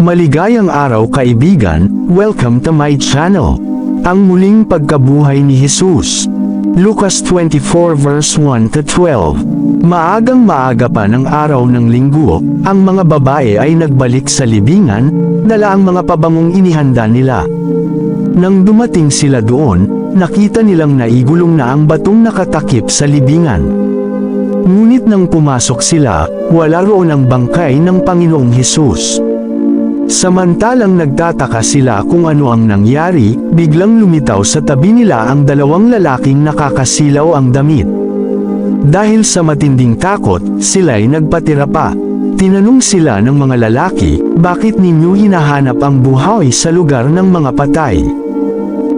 Maligayang araw kaibigan, welcome to my channel. Ang muling pagkabuhay ni Jesus. Lucas 24 verse 1 to 12. Maagang maaga pa ng araw ng linggo, ang mga babae ay nagbalik sa libingan, dala ang mga pabangong inihanda nila. Nang dumating sila doon, nakita nilang naigulong na ang batong nakatakip sa libingan. Ngunit nang pumasok sila, wala roon ang bangkay ng Panginoong Hesus. Samantalang nagtataka sila kung ano ang nangyari, biglang lumitaw sa tabi nila ang dalawang lalaking nakakasilaw ang damit. Dahil sa matinding takot, sila'y nagpatira pa. Tinanong sila ng mga lalaki, bakit ninyo hinahanap ang buhay sa lugar ng mga patay?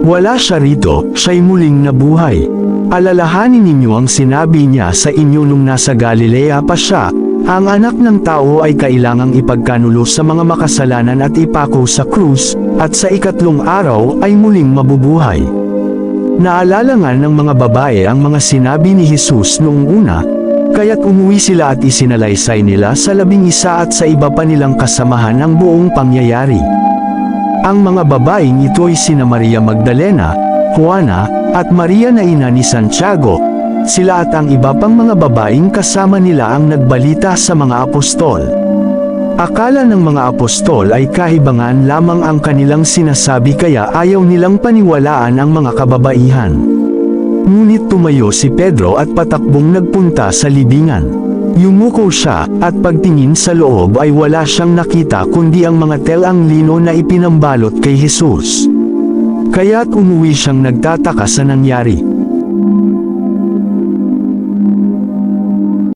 Wala siya rito, siya'y muling nabuhay. Alalahanin ninyo ang sinabi niya sa inyo nung nasa Galilea pa siya, ang anak ng tao ay kailangang ipagkanulo sa mga makasalanan at ipako sa krus, at sa ikatlong araw ay muling mabubuhay. Naalala nga ng mga babae ang mga sinabi ni Jesus noong una, kaya't umuwi sila at isinalaysay nila sa 11 at sa iba pa nilang kasamahan ang buong pangyayari. Ang mga babaeng ito ay sina Maria Magdalena, Juana, at Maria na ina ni Santiago. Sila at ang iba pang mga babaeng kasama nila ang nagbalita sa mga apostol. Akala ng mga apostol ay kahibangan lamang ang kanilang sinasabi kaya ayaw nilang paniwalaan ang mga kababaihan. Ngunit tumayo si Pedro at patakbong nagpunta sa libingan. Yumuko siya, at pagtingin sa loob ay wala siyang nakita kundi ang mga telang lino na ipinambalot kay Jesus. Kaya't umuwi siyang nagtataka sa nangyari.